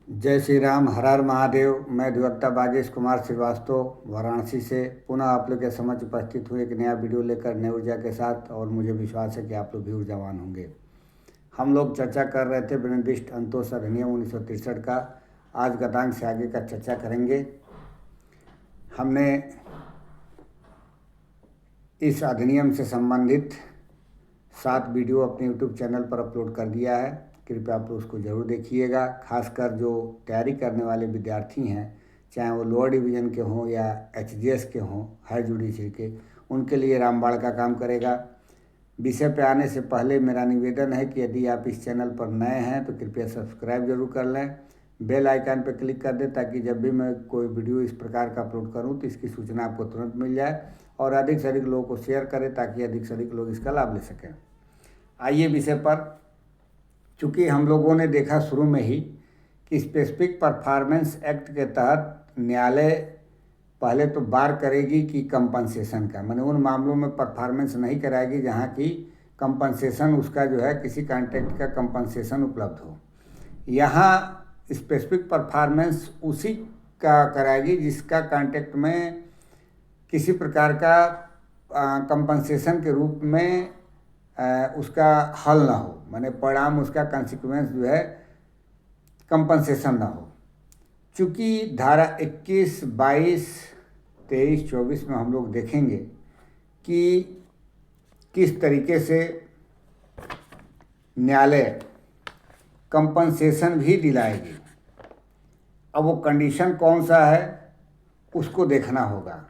जय श्री राम, हर हर महादेव। मैं अधिवक्ता बागेश कुमार श्रीवास्तव वाराणसी से पुनः आप लोग के समक्ष उपस्थित हुए एक नया वीडियो लेकर नई ऊर्जा के साथ। और मुझे विश्वास है कि आप लोग भी ऊर्जावान होंगे। हम लोग चर्चा कर रहे थे विनिर्दिष्ट अंतोष अधिनियम 1963 का। आज गतांक से आगे का चर्चा करेंगे। हमने इस अधिनियम से संबंधित 7 वीडियो अपने यूट्यूब चैनल पर अपलोड कर दिया है। कृपया आप लोग उसको ज़रूर देखिएगा। खासकर जो तैयारी करने वाले विद्यार्थी हैं, चाहे वो लोअर डिवीज़न के हों या एचजीएस के हों, हाई जुडिशरी के, उनके लिए रामबाण का काम करेगा। विषय पे आने से पहले मेरा निवेदन है कि यदि आप इस चैनल पर नए हैं तो कृपया सब्सक्राइब जरूर कर लें, बेल आइकन पर क्लिक कर दें, ताकि जब भी मैं कोई वीडियो इस प्रकार का अपलोड करूं तो इसकी सूचना आपको तुरंत मिल जाए। और अधिक से अधिक लोगों को शेयर करें ताकि अधिक से अधिक लोग इसका लाभ ले सकें। आइए विषय पर। चूँकि हम लोगों ने देखा शुरू में ही कि स्पेसिफिक परफॉर्मेंस एक्ट के तहत न्यायालय पहले तो बार करेगी कि कंपनसेशन का, माने उन मामलों में परफॉर्मेंस नहीं कराएगी जहाँ की कंपनसेशन उसका जो है किसी कॉन्ट्रैक्ट का कंपनसेशन उपलब्ध हो। यहाँ स्पेसिफिक परफॉर्मेंस उसी का कराएगी जिसका कॉन्ट्रैक्ट में किसी प्रकार का कंपनसेशन के रूप में उसका हल ना हो, माने परिणाम उसका कॉन्सिक्वेंस जो है कंपनसेशन ना हो। चूँकि धारा 21, 22, 23, 24 में हम लोग देखेंगे कि किस तरीके से न्यायालय कंपनसेशन भी दिलाएगी। अब वो कंडीशन कौन सा है उसको देखना होगा।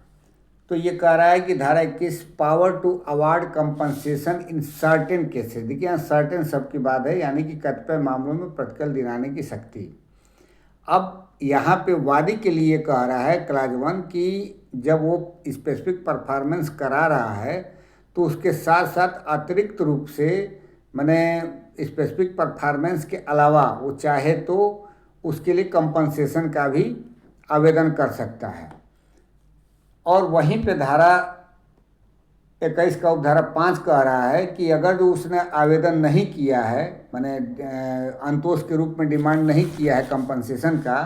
तो ये कह रहा है कि धारा 21 power to award compensation in certain cases. देखिए यहाँ सर्टेन शब्द की बात है, यानी कि कतिपय मामलों में प्रतिकूल दिलाने की शक्ति। अब यहाँ पे वादी के लिए कह रहा है क्लाज 1 कि जब वो स्पेसिफिक परफॉर्मेंस करा रहा है तो उसके साथ साथ अतिरिक्त रूप से माने स्पेसिफिक परफॉर्मेंस के अलावा वो चाहे तो उसके लिए कंपनसेशन का भी आवेदन कर सकता है। और वहीं पे धारा 21 का उपधारा 5 कह रहा है कि अगर जो उसने आवेदन नहीं किया है, माने अंतोष के रूप में डिमांड नहीं किया है कंपनसेशन का,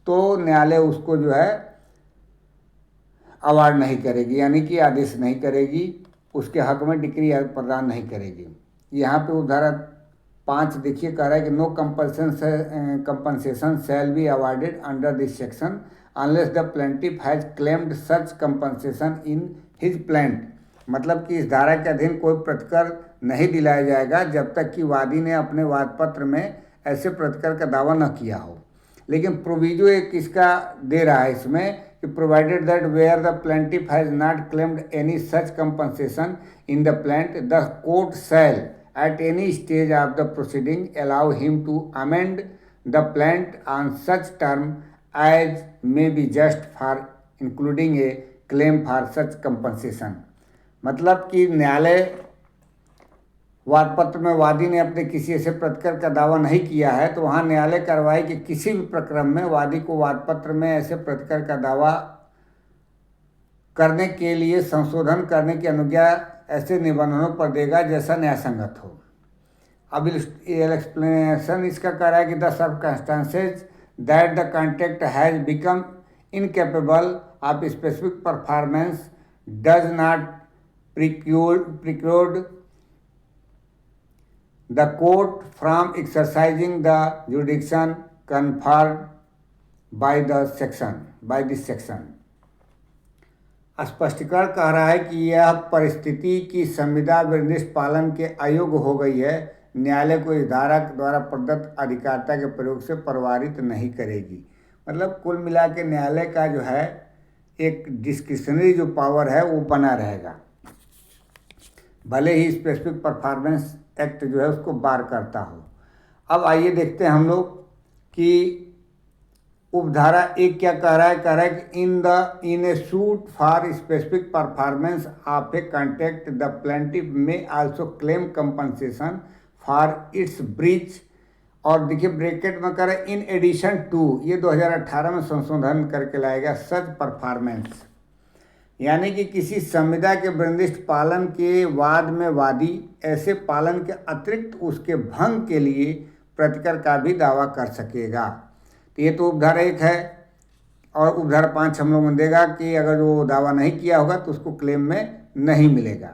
तो न्यायालय उसको जो है अवार्ड नहीं करेगी, यानी कि आदेश नहीं करेगी, उसके हक में डिक्री प्रदान नहीं करेगी। यहाँ पे उपधारा 5 देखिए कह रहा है कि no compensation shall be awarded under this section unless the plaintiff has claimed such compensation in his plaint. मतलब कि इस धारा के अधीन कोई प्रतिकर नहीं दिलाया जाएगा जब तक कि वादी ने अपने वाद पत्र में ऐसे प्रतिकर का दावा न किया हो। लेकिन प्रोविजो एक इसका दे रहा है इसमें कि provided that where the plaintiff has not claimed any such compensation in the plaint the court shall at any stage of the proceeding allow him to amend the plaint on such term as may be just for including a claim for such compensation। मतलब कि न्यायालय वाद पत्र में वादी ने अपने किसी ऐसे प्रतिकर का दावा नहीं किया है तो वहाँ न्यायालय कार्रवाई के किसी भी प्रक्रम में वादी को वाद पत्र में ऐसे प्रतिकर का दावा करने के लिए संशोधन करने की अनुज्ञा ऐसे निबंधनों पर देगा जैसा न्यायसंगत हो। अब एक्सप्लेनेशन इसका कह रहा है कि the circumstances that the contract has become incapable of specific performance does not preclude the court from exercising the जुडिक्शन conferred by this section. स्पष्टीकरण कह रहा है कि यह परिस्थिति की संविदा विनिर्दिष्ट पालन के अयोग्य हो गई है, न्यायालय को इस धारा द्वारा प्रदत्त अधिकारिता के प्रयोग से प्रभावित नहीं करेगी। मतलब कुल मिला के न्यायालय का जो है एक डिस्क्रिशनरी जो पावर है वो बना रहेगा, भले ही स्पेसिफिक परफॉर्मेंस एक्ट जो है उसको बार करता हो। अब आइए देखते हैं हम लोग कि उपधारा 1 क्या कह रहा है। कह रहा है कि in a suit for specific performance of a contract the plaintiff may also claim compensation for its breach. और देखिए ब्रैकेट में कह रहा है इन एडिशन टू, ये 2018 में संशोधन करके लाएगा, सच परफॉर्मेंस, यानी कि किसी संविदा के निर्दिष्ट पालन के वाद में वादी ऐसे पालन के अतिरिक्त उसके भंग के लिए प्रतिकर का भी दावा कर सकेगा। तो ये तो उपधारा 1 है। और उपधारा 5 हम लोगों ने देगा कि अगर वो दावा नहीं किया होगा तो उसको क्लेम में नहीं मिलेगा।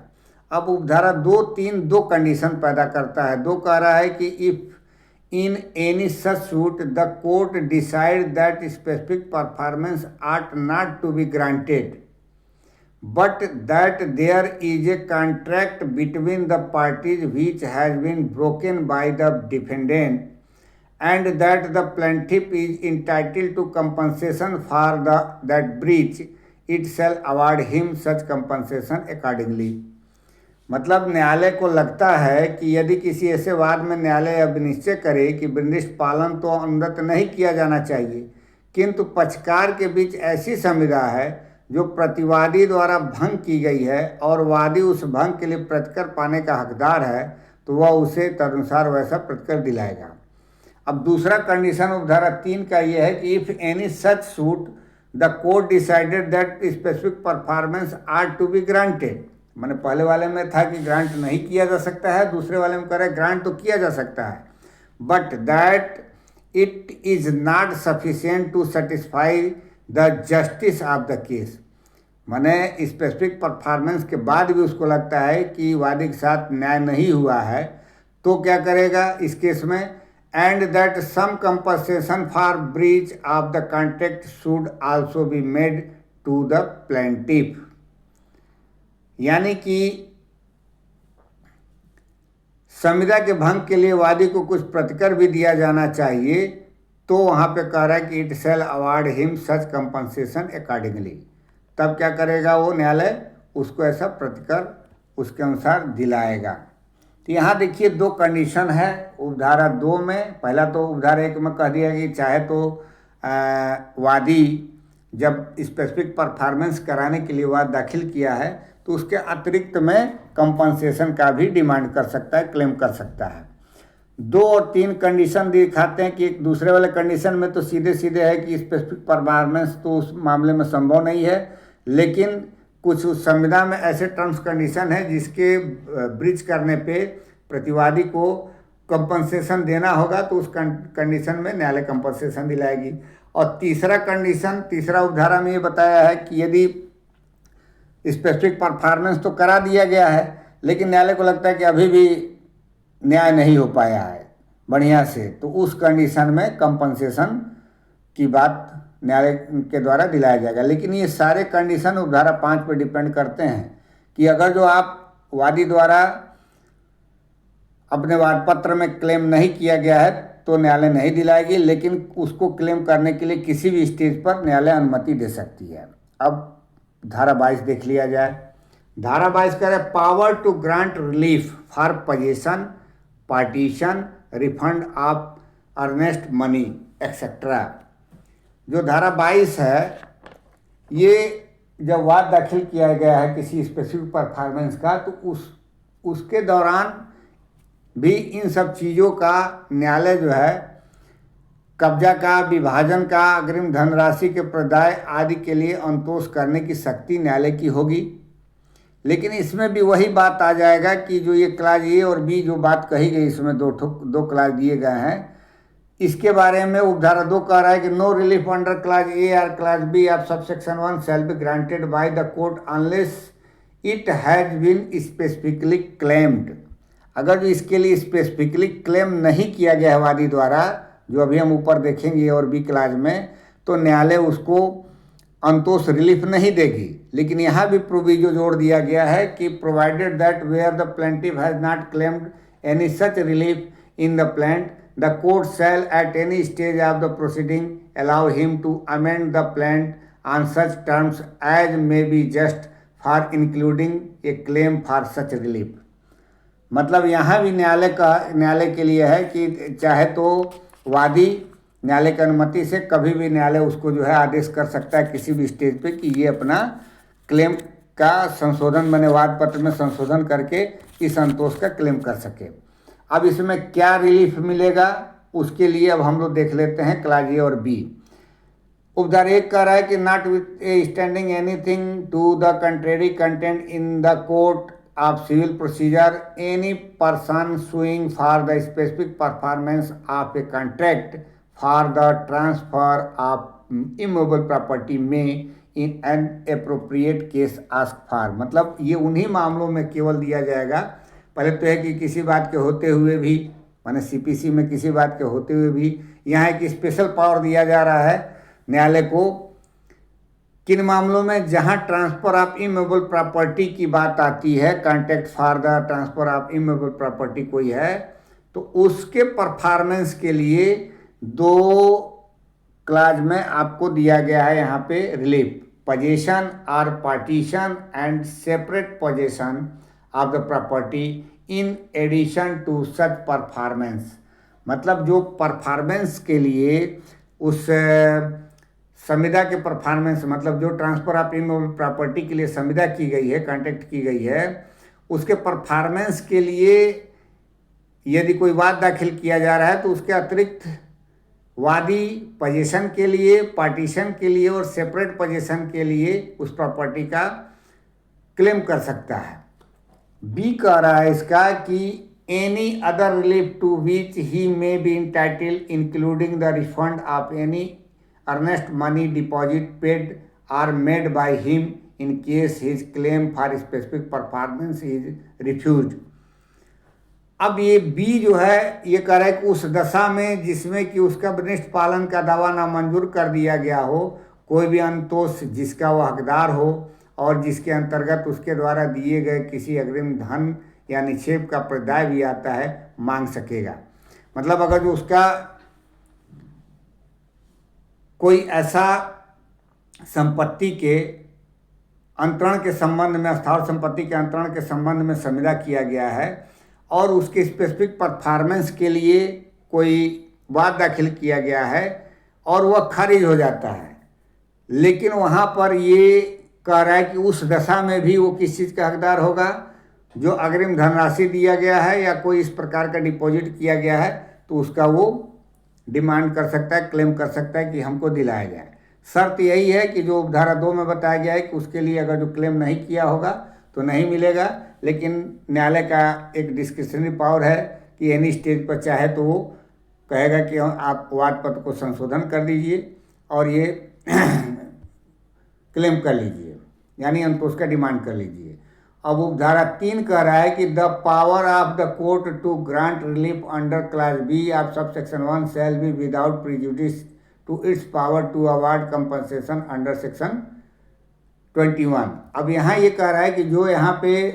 अब उपधारा 2, 3 दो कंडीशन पैदा करता है। 2 कह रहा है कि if in any such suit the court decide that specific performance are not to be granted but that there is a contract between the parties which has been broken by the defendant and that the plaintiff is entitled to compensation for that breach, it shall award him such compensation accordingly। मतलब न्यायालय को लगता है कि यदि किसी ऐसे वाद में न्यायालय अब निश्चय करे कि विनिर्दिष्ट पालन तो अनुमत नहीं किया जाना चाहिए, किंतु पक्षकार के बीच ऐसी संविदा है जो प्रतिवादी द्वारा भंग की गई है और वादी उस भंग के लिए प्रतिकर पाने का हकदार है, तो वह उसे तदनुसार वैसा प्रतिकर दिलाएगा। अब दूसरा कंडीशन उपधारा 3 का यह है कि if any such suit the court decided that specific performance are to be granted. मैंने पहले वाले में था कि ग्रांट नहीं किया जा सकता है, दूसरे वाले में कह रहे ग्रांट तो किया जा सकता है, but that it is not sufficient to satisfy the justice of the case. माने स्पेसिफिक परफॉर्मेंस के बाद भी उसको लगता है कि वादी के साथ न्याय नहीं हुआ है, तो क्या करेगा इस केस में, and that some compensation for breach of the contract should also be made to the plaintiff. यानी कि संविदा के भंग के लिए वादी को कुछ प्रतिकर भी दिया जाना चाहिए। तो वहाँ पे कह रहा है कि it shall award him such compensation accordingly. तब क्या करेगा वो न्यायालय, उसको ऐसा प्रतिकर उसके अनुसार दिलाएगा। तो यहाँ देखिए 2 कंडीशन है उपधारा 2 में। पहला तो उपधारा 1 में कह दिया कि चाहे तो वादी जब स्पेसिफिक परफॉर्मेंस कराने के लिए वाद दाखिल किया है तो उसके अतिरिक्त में कंपनसेशन का भी डिमांड कर सकता है, क्लेम कर सकता है। 2 और 3 कंडीशन दिखाते हैं कि एक दूसरे वाले कंडीशन में तो सीधे सीधे है कि स्पेसिफिक परफॉर्मेंस तो उस मामले में संभव नहीं है, लेकिन कुछ उस संविदा में ऐसे टर्म्स कंडीशन है जिसके ब्रीच करने पे प्रतिवादी को कंपनसेशन देना होगा, तो उस कंडीशन में न्यायालय कंपनसेशन दिलाएगी। और तीसरा कंडीशन, तीसरा उपधारा में ये बताया है कि यदि स्पेसिफिक परफॉर्मेंस तो करा दिया गया है लेकिन न्यायालय को लगता है कि अभी भी न्याय नहीं हो पाया है बढ़िया से, तो उस कंडीशन में कंपनसेशन की बात न्यायालय के द्वारा दिलाया जाएगा। लेकिन ये सारे कंडीशन उपधारा 5 पर डिपेंड करते हैं कि अगर जो आप वादी द्वारा अपने वाद पत्र में क्लेम नहीं किया गया है तो न्यायालय नहीं दिलाएगी, लेकिन उसको क्लेम करने के लिए किसी भी स्टेज पर न्यायालय अनुमति दे सकती है। अब धारा 22 देख लिया जाए। धारा 22 कह रहे power to grant relief for possession, partition, refund of earnest money etcetera. जो धारा 22 है, ये जब वाद दाखिल किया गया है किसी स्पेसिफिक परफॉर्मेंस का, तो उसके दौरान भी इन सब चीज़ों का न्यायालय जो है कब्जा का, विभाजन का, अग्रिम धनराशि के प्रदाय आदि के लिए अंतोष करने की शक्ति न्यायालय की होगी। लेकिन इसमें भी वही बात आ जाएगा कि जो ये क्लाज ए और बी जो बात कही गई, इसमें दो क्लाज दिए गए हैं, इसके बारे में उपधारा 2 कह रहा है कि no relief under clause A और clause B of subsection 1 shall be granted by the court unless it has been specifically claimed. अगर जो इसके लिए स्पेसिफिकली क्लेम नहीं किया गया है वादी द्वारा, जो अभी हम ऊपर देखेंगे और बी क्लाज में, तो न्यायालय उसको अंतोष रिलीफ नहीं देगी। लेकिन यहाँ भी प्रोविजो जोड़ दिया गया है कि provided that where the plaintiff has not claimed any such relief in the plaint, the court shall at any stage of the proceeding allow him to amend the plaint on such terms as may be just for including a claim for such relief. मतलब यहाँ भी न्यायालय के लिए है कि चाहे तो वादी न्यायालय की अनुमति से कभी भी न्यायालय उसको जो है आदेश कर सकता है किसी भी स्टेज पे कि ये अपना क्लेम का संशोधन, मैंने वाद पत्र में संशोधन करके इस संतोष का क्लेम कर सके। अब इसमें क्या रिलीफ मिलेगा उसके लिए अब हम लोग देख लेते हैं क्लाज ए और बी। उपधारा 1 कह रहा है कि not with a standing anything to the contrary contained in the court of civil procedure, any person suing for the specific performance of a contract for the transfer of immovable property may in an appropriate case ask for, मतलब ये उन्हीं मामलों में केवल दिया जाएगा। पहले तो है कि किसी बात के होते हुए भी, माने सीपीसी में किसी बात के होते हुए भी यहाँ एक स्पेशल पावर दिया जा रहा है न्यायालय को, किन मामलों में, जहां ट्रांसफर ऑफ इमूवेबल प्रॉपर्टी की बात आती है, contract for the transfer of immovable property कोई है तो उसके परफॉर्मेंस के लिए 2 क्लाज में आपको दिया गया है यहाँ पे रिलीफ, पोजेशन और partition and separate possession of the property in addition to such performance. मतलब जो परफॉर्मेंस के लिए उस संविदा के परफॉर्मेंस, मतलब जो ट्रांसफर ऑफ इमूवेबल प्रॉपर्टी के लिए संविदा की गई है, कॉन्ट्रैक्ट की गई है, उसके परफॉर्मेंस के लिए यदि कोई वाद दाखिल किया जा रहा है तो उसके अतिरिक्त वादी पोजीशन के लिए, पार्टीशन के लिए और सेपरेट पोजीशन के लिए उस प्रॉपर्टी का क्लेम कर सकता है। बी कह रहा है इसका कि any other relief to which he may be entitled including the refund of any earnest money deposit paid or made by him in case his claim for specific performance is refuse. अब ये B जो है ये कह रहा है कि उस दशा में जिसमें कि उसका वरिष्ठ पालन का दावा नामंजूर कर दिया गया हो, कोई भी अंतोष जिसका वह हकदार हो और जिसके अंतर्गत उसके द्वारा दिए गए किसी अग्रिम धन या निक्षेप का प्रदाय भी आता है, मांग सकेगा। मतलब अगर जो उसका कोई ऐसा संपत्ति के अंतरण के संबंध में, स्थावर संपत्ति के अंतरण के संबंध में संविदा किया गया है और उसके स्पेसिफिक परफॉर्मेंस के लिए कोई वाद दाखिल किया गया है और वह खारिज हो जाता है, लेकिन वहाँ पर ये कह रहा है कि उस दशा में भी वो किस चीज़ का हकदार होगा, जो अग्रिम धनराशि दिया गया है या कोई इस प्रकार का डिपॉजिट किया गया है तो उसका वो डिमांड कर सकता है, क्लेम कर सकता है कि हमको दिलाया जाए। शर्त यही है कि जो धारा 2 में बताया गया है कि उसके लिए अगर जो क्लेम नहीं किया होगा तो नहीं मिलेगा, लेकिन न्यायालय का एक डिस्क्रिशनरी पावर है कि एनी स्टेज पर चाहे तो वो कहेगा कि आप वाद पत्र को संशोधन कर दीजिए और ये क्लेम कर लीजिए, यानी अंतोष का डिमांड कर लीजिए। अब उपधारा 3 कह रहा है कि the power of the court to grant relief under clause B of subsection 1 shall be without prejudice to its power to award compensation under section 21। अब यहाँ ये कह रहा है कि जो यहाँ पे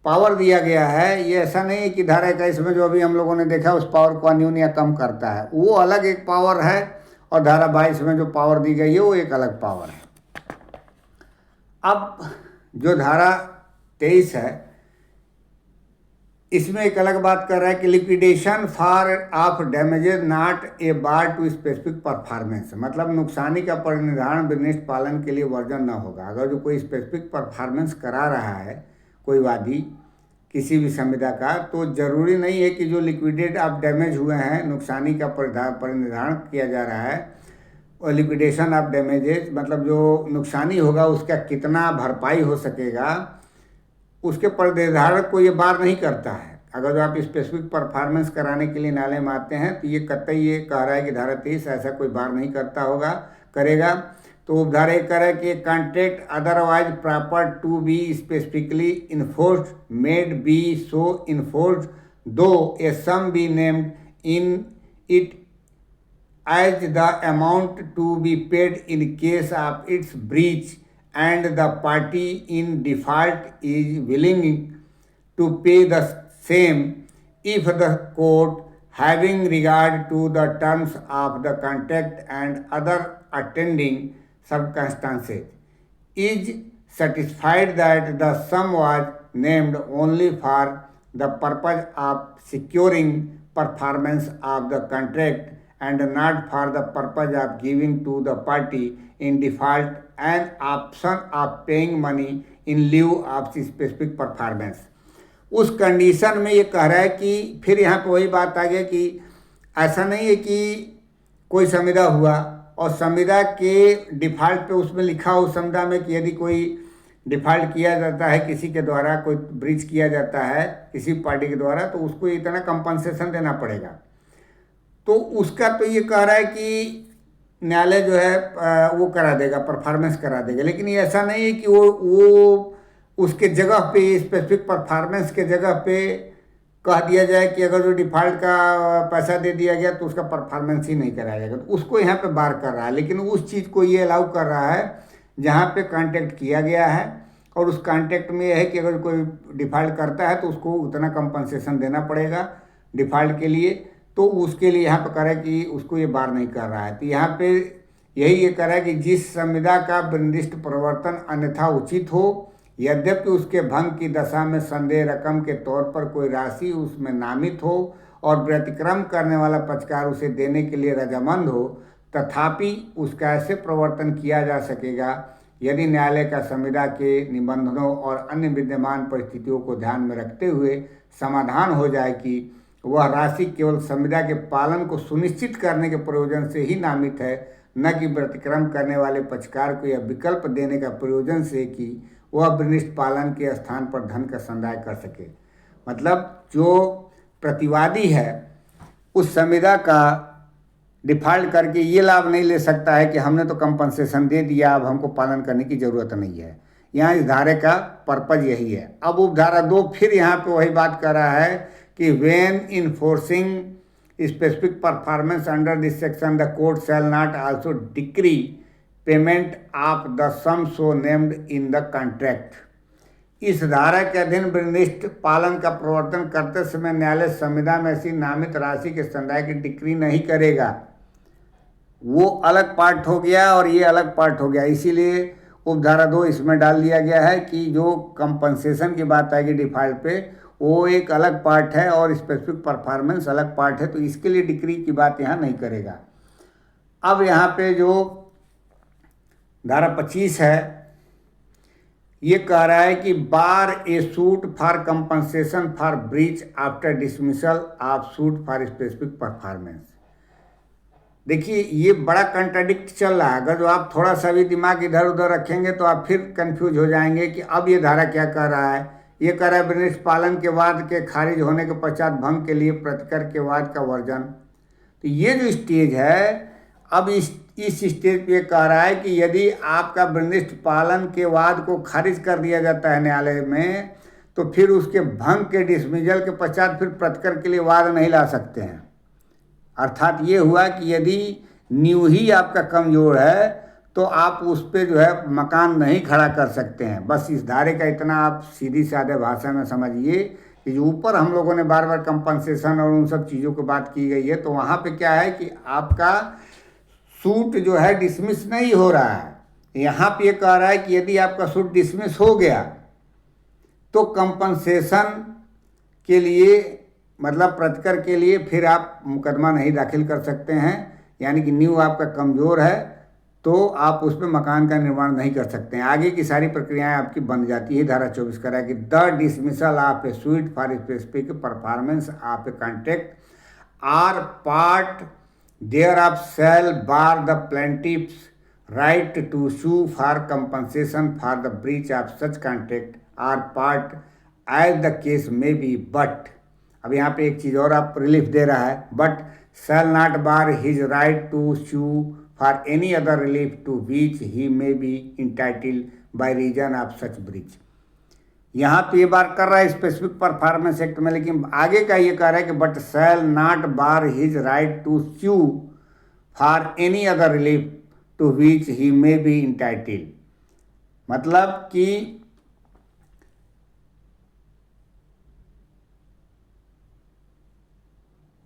पावर दिया गया है ये ऐसा नहीं है कि धारा 21 में जो अभी हम लोगों ने देखा उस पावर को न्यून या कम करता है, वो अलग एक पावर है और धारा 22 में जो पावर दी गई है वो एक अलग पावर है। अब जो धारा 23 है इसमें एक अलग बात कर रहा है कि liquidation for of damages not a bar to specific performance, मतलब नुकसानी का परिनिर्धारण विनिष्ठ पालन के लिए वर्जन न होगा। अगर जो कोई स्पेसिफिक परफॉर्मेंस करा रहा है कोई वादी किसी भी संविदा का, तो जरूरी नहीं है कि जो लिक्विडेट ऑफ डैमेज हुए हैं, नुकसानी का परिनिर्धारण किया जा रहा है और लिक्विडेशन ऑफ डैमेजेस मतलब जो नुकसानी होगा उसका कितना भरपाई हो सकेगा, उसके परिनिर्धारण को ये बार नहीं करता है। अगर जो आप स्पेसिफिक परफॉर्मेंस कराने के लिए न्यायालय में आते हैं तो ये कतई ये कह रहा है कि धारा 23 ऐसा कोई बार नहीं करता होगा, करेगा। तो उपधारा एक कह रहा है कि contract otherwise proper to be specifically enforced may be so enforced though a sum be named in it as the amount to be paid in case of its breach and the party in default is willing to pay the same if the court, having regard to the terms of the contract and other attending circumstances, is satisfied that the sum was named only for the purpose of securing performance of the contract and not for the purpose of giving to the party in default an option of paying money in lieu of specific performance। उस condition में ये कह रहा है कि फिर यहाँ पे वही बात आ गई कि ऐसा नहीं है कि कोई संविदा हुआ और संविदा के डिफ़ॉल्ट पे उसमें लिखा हो संविदा में कि यदि कोई डिफ़ॉल्ट किया जाता है किसी के द्वारा, कोई ब्रीच किया जाता है किसी पार्टी के द्वारा, तो उसको इतना कंपनसेशन देना पड़ेगा। तो उसका तो ये कह रहा है कि न्यायालय जो है वो करा देगा, परफॉर्मेंस करा देगा, लेकिन ये ऐसा नहीं है कि वो उसके जगह पे, स्पेसिफिक परफॉर्मेंस के जगह पे कह दिया जाए कि अगर जो डिफॉल्ट का पैसा दे दिया गया तो उसका परफॉर्मेंस ही नहीं कराया जाएगा, तो उसको यहाँ पे बार कर रहा है। लेकिन उस चीज़ को ये अलाउ कर रहा है जहाँ पे कॉन्टेक्ट किया गया है, और उस कॉन्टेक्ट में यह है कि अगर कोई डिफॉल्ट करता है तो उसको उतना कंपनसेशन देना पड़ेगा डिफॉल्ट के लिए, तो उसके लिए यहाँ पे कह रहा है कि उसको ये बार नहीं कर रहा है। तो यहाँ पे यही ये कह रहा है कि जिस संविदा का निर्दिष्ट प्रवर्तन अन्यथा उचित हो, यद्यपि उसके भंग की दशा में संदेह रकम के तौर पर कोई राशि उसमें नामित हो और व्यतिक्रम करने वाला पक्षकार उसे देने के लिए रजामंद हो, तथापि उसका ऐसे प्रवर्तन किया जा सकेगा यदि न्यायालय का संविदा के निबंधनों और अन्य विद्यमान परिस्थितियों को ध्यान में रखते हुए समाधान हो जाए कि वह राशि केवल संविदा के पालन को सुनिश्चित करने के प्रयोजन से ही नामित है, न कि व्यतिक्रम करने वाले पक्षकार को यह विकल्प देने का प्रयोजन से कि वह विनिष्ट पालन के स्थान पर धन का संदाय कर सके। मतलब जो प्रतिवादी है उस संविदा का डिफॉल्ट करके ये लाभ नहीं ले सकता है कि हमने तो कंपनसेशन दे दिया, अब हमको पालन करने की ज़रूरत नहीं है। यहाँ इस धारे का पर्पज यही है। अब उपधारा 2 फिर यहाँ पे वही बात कर रहा है कि when enforcing specific performance under this section the court shall not also decree payment of the sum so named in the contract. इस धारा के अधीन विनिष्ट पालन का प्रवर्तन करते समय न्यायालय संविदा में ऐसी नामित राशि के संदाय की डिक्री नहीं करेगा। वो अलग पार्ट हो गया और ये अलग पार्ट हो गया, इसीलिए उपधारा 2 इसमें डाल दिया गया है कि जो कंपनसेशन की बात आएगी डिफॉल्ट पे वो एक अलग पार्ट है और स्पेसिफिक परफॉर्मेंस अलग पार्ट है, तो इसके लिए डिक्री की बात यहाँ नहीं करेगा। अब यहाँ पे जो धारा 25 है ये कह रहा है कि bar a suit for compensation for breach after dismissal of suit for specific performance. देखिए ये बड़ा कंट्राडिक्ट चल रहा है। अगर जो आप थोड़ा सा भी दिमाग इधर उधर रखेंगे तो आप फिर कंफ्यूज हो जाएंगे कि अब ये धारा क्या कह रहा है। ये कह रहा है विनिष्ट पालन के वाद के खारिज होने के पश्चात भंग के लिए प्रतिकर के वाद का वर्जन। तो ये जो स्टेज है, अब इस स्टेज पे कह रहा है कि यदि आपका विनिष्ट पालन के वाद को खारिज कर दिया जाता है न्यायालय में, तो फिर उसके भंग के डिसमिजल के पश्चात फिर प्रतिकर के लिए वाद नहीं ला सकते हैं। अर्थात ये हुआ कि यदि नींव ही आपका कमज़ोर है तो आप उस पर जो है मकान नहीं खड़ा कर सकते हैं। बस इस धारे का इतना आप सीधी सादे भाषा में समझिए कि जो ऊपर हम लोगों ने बार बार कंपनसेशन और उन सब चीज़ों की बात की गई है, तो वहाँ पे क्या है कि आपका सूट जो है डिसमिस नहीं हो रहा है। यहाँ पे ये कह रहा है कि यदि आपका सूट डिसमिस हो गया तो कंपनसेशन के लिए मतलब प्रतिकर के लिए फिर आप मुकदमा नहीं दाखिल कर सकते हैं। यानी कि नींव आपका कमज़ोर है तो आप उस पर मकान का निर्माण नहीं कर सकते हैं। आगे की सारी प्रक्रियाएं आपकी बंद जाती है। धारा 24 कह रहा है कि the dismissal of a suit for specific performance of a contract or part thereof shall bar the plaintiff's right to sue for compensation for the breach of such contract or part as the case may be. But अब यहाँ पे एक चीज़ और आप relief दे रहा है, but shall not bar his right to sue for any other relief to which he may be entitled by reason of such breach. यहाँ पे ये बार कर रहा है स्पेसिफिक परफॉर्मेंस एक्ट में, लेकिन आगे का ये कह रहा है कि but shall not bar his right to sue for any other relief to which he may be entitled. मतलब कि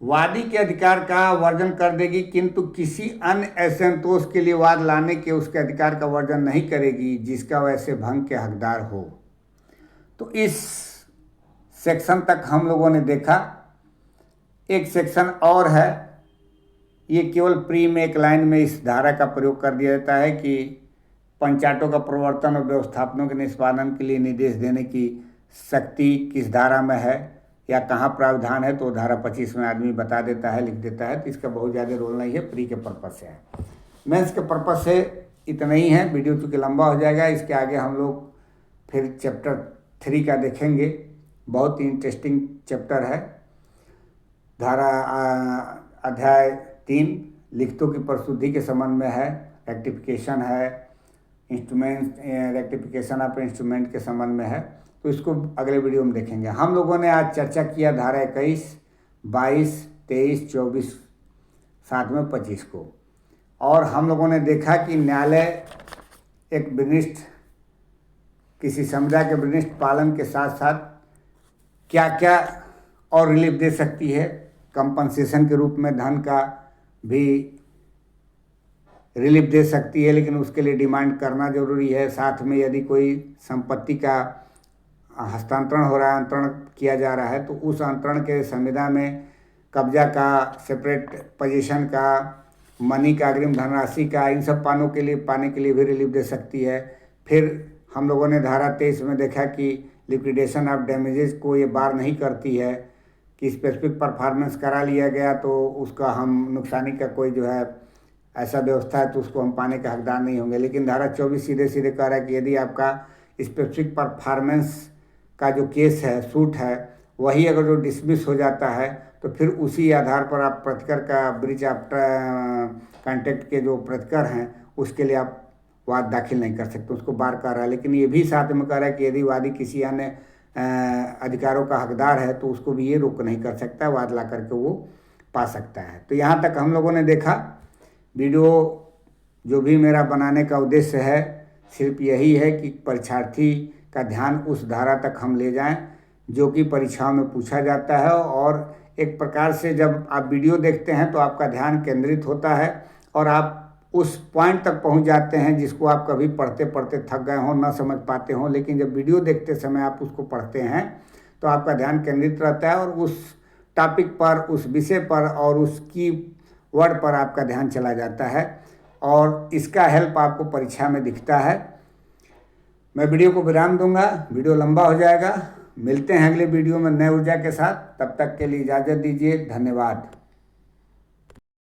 वादी के अधिकार का वर्जन कर देगी, किंतु किसी अन्य असंतोष के लिए वाद लाने के उसके अधिकार का वर्जन नहीं करेगी जिसका वैसे भंग के हकदार हो। तो इस सेक्शन तक हम लोगों ने देखा। एक सेक्शन और है, ये केवल प्री में एक लाइन में इस धारा का प्रयोग कर दिया जाता है कि पंचायतों का प्रवर्तन और व्यवस्थापनों के निष्पादन के लिए निर्देश देने की शक्ति किस धारा में है या कहाँ प्रावधान है, तो धारा 25 में आदमी बता देता है, लिख देता है। तो इसका बहुत ज़्यादा रोल नहीं है, प्री के पर्पज़ से है। मेंस के पर्पज़ से इतना ही है। वीडियो चूँकि लंबा हो जाएगा, इसके आगे हम लोग फिर चैप्टर 3 का देखेंगे। बहुत ही इंटरेस्टिंग चैप्टर है। धारा अध्याय 3 लिखतों की परिशुद्धि के संबंध में है, रेक्टिफिकेशन है, इंस्ट्रूमेंट रेक्टिफिकेशन ऑफ इंस्ट्रूमेंट के संबंध में है। तो इसको अगले वीडियो में देखेंगे। हम लोगों ने आज चर्चा किया धारा 21, 22, 23, 24, साथ में 25 को, और हम लोगों ने देखा कि न्यायालय एक विनिष्ठ किसी समुदाय के विनिष्ठ पालन के साथ साथ क्या क्या और रिलीफ दे सकती है। कंपनसेशन के रूप में धन का भी रिलीफ दे सकती है, लेकिन उसके लिए डिमांड करना जरूरी है। साथ में यदि कोई संपत्ति का हस्तांतरण हो रहा है, अंतरण किया जा रहा है, तो उस अंतरण के संविदा में कब्जा का, सेपरेट पोजीशन का, मनी का, अग्रिम धनराशि का, इन सब पाने के लिए भी रिलीफ दे सकती है। फिर हम लोगों ने धारा 23 में देखा कि लिक्विडेशन ऑफ डैमेजेस को ये बार नहीं करती है कि स्पेसिफिक परफॉर्मेंस करा लिया गया तो उसका हम नुकसानी का कोई जो है ऐसा व्यवस्था है तो उसको हम पाने का हकदार नहीं होंगे। लेकिन धारा 24 सीधे सीधे कह रहा है कि यदि आपका स्पेसिफिक परफॉर्मेंस का जो केस है, सूट है, वही अगर जो डिसमिस हो जाता है तो फिर उसी आधार पर आप प्रतिकर का ब्रीच ऑफ कॉन्ट्रैक्ट के जो प्रतिकर हैं उसके लिए आप वाद दाखिल नहीं कर सकते, उसको बार कर रहा है। लेकिन ये भी साथ में कह रहा है कि यदि वादी किसी अन्य अधिकारों का हकदार है तो उसको भी ये रोक नहीं कर सकता, वाद ला करके वो पा सकता है। तो यहाँ तक हम लोगों ने देखा। वीडियो जो भी मेरा बनाने का उद्देश्य है सिर्फ यही है कि परीक्षार्थी का ध्यान उस धारा तक हम ले जाएं जो कि परीक्षाओं में पूछा जाता है, और एक प्रकार से जब आप वीडियो देखते हैं तो आपका ध्यान केंद्रित होता है और आप उस पॉइंट तक पहुंच जाते हैं जिसको आप कभी पढ़ते पढ़ते थक गए हों, ना समझ पाते हों। लेकिन जब वीडियो देखते समय आप उसको पढ़ते हैं तो आपका ध्यान केंद्रित रहता है और उस टॉपिक पर, उस विषय पर और उसकी वर्ड पर आपका ध्यान चला जाता है, और इसका हेल्प आपको परीक्षा में दिखता है। मैं वीडियो को विराम दूंगा, वीडियो लंबा हो जाएगा। मिलते हैं अगले वीडियो में नए ऊर्जा के साथ। तब तक के लिए इजाज़त दीजिए। धन्यवाद।